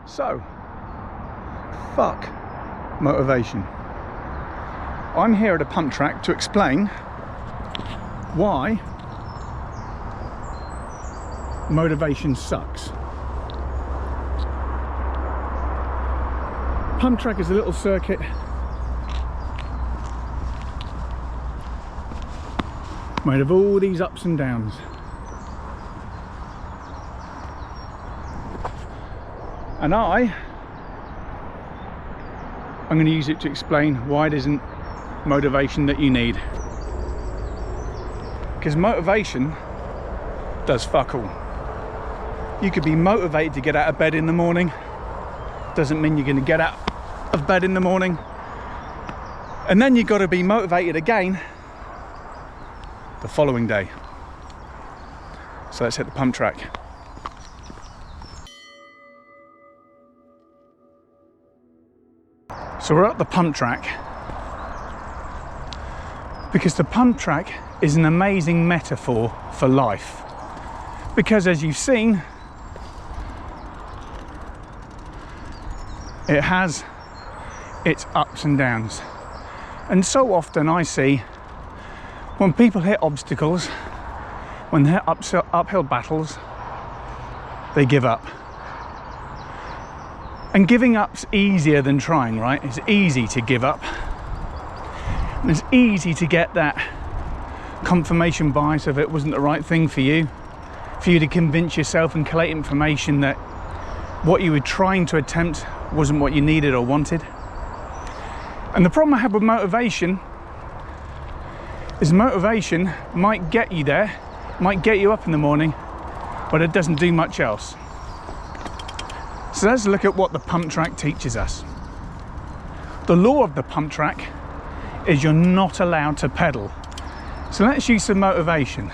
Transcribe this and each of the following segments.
So, fuck motivation. I'm here at a pump track to explain why motivation sucks. Pump track is a little circuit made of all these ups and downs. And I'm going to use it to explain why it isn't motivation that you need. Because motivation does fuck all. You could be motivated to get out of bed in the morning. Doesn't mean you're going to get out of bed in the morning. And then you've got to be motivated again the following day. So let's hit the pump track. So we're at the pump track because the pump track is an amazing metaphor for life. Because as you've seen, it has its ups and downs. And so often I see when people hit obstacles, when they hit uphill battles, they give up. And giving up's easier than trying, right? It's easy to give up. And it's easy to get that confirmation bias of it wasn't the right thing for you to convince yourself and collate information that what you were trying to attempt wasn't what you needed or wanted. And the problem I have with motivation is motivation might get you there, might get you up in the morning, but it doesn't do much else. So let's look at what the pump track teaches us. The law of the pump track is you're not allowed to pedal. So let's use some motivation.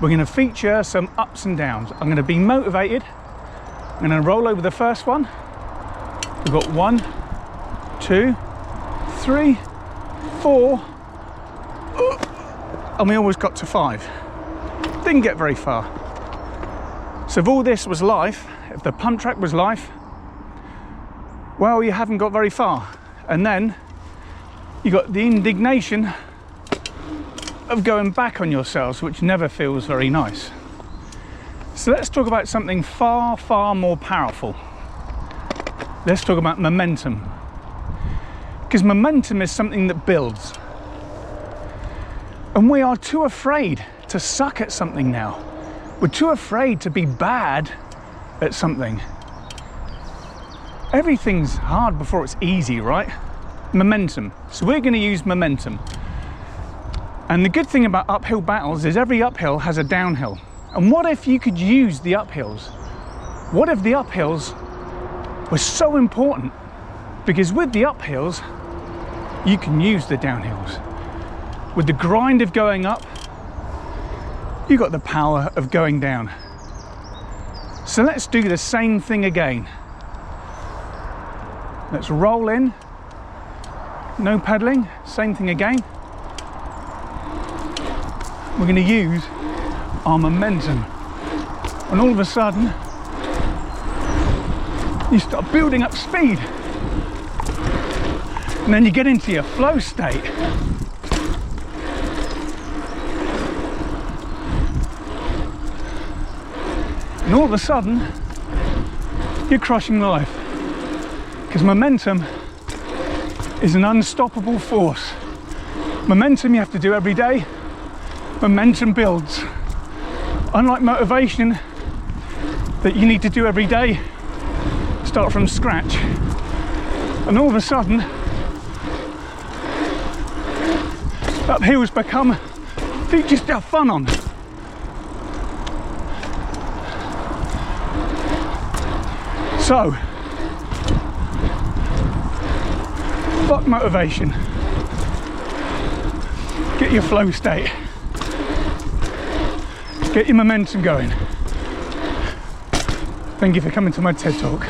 We're going to feature some ups and downs. I'm going to be motivated. I'm going to roll over the first one. We've got 1, 2, 3, 4, and we almost got to 5. Didn't get very far. So if all this was life, if the pump track was life, well, you haven't got very far. And then you got the indignation of going back on yourselves, which never feels very nice. So let's talk about something far, far more powerful. Let's talk about momentum. Because momentum is something that builds. And we are too afraid to suck at something now. We're too afraid to be bad at something. Everything's hard before it's easy, right? Momentum. So we're going to use momentum. And the good thing about uphill battles is every uphill has a downhill. And what if you could use the uphills? What if the uphills were so important? Because with the uphills, you can use the downhills. With the grind of going up, you got the power of going down. So let's do the same thing again. Let's roll in, no pedaling, same thing again. We're going to use our momentum. And all of a sudden, you start building up speed. And then you get into your flow state. And all of a sudden, you're crushing life. Because momentum is an unstoppable force. Momentum you have to do every day. Momentum builds. Unlike motivation that you need to do every day, start from scratch. And all of a sudden, uphills become features to have fun on. So, fuck motivation. Get your flow state. Get your momentum going. Thank you for coming to my TED Talk.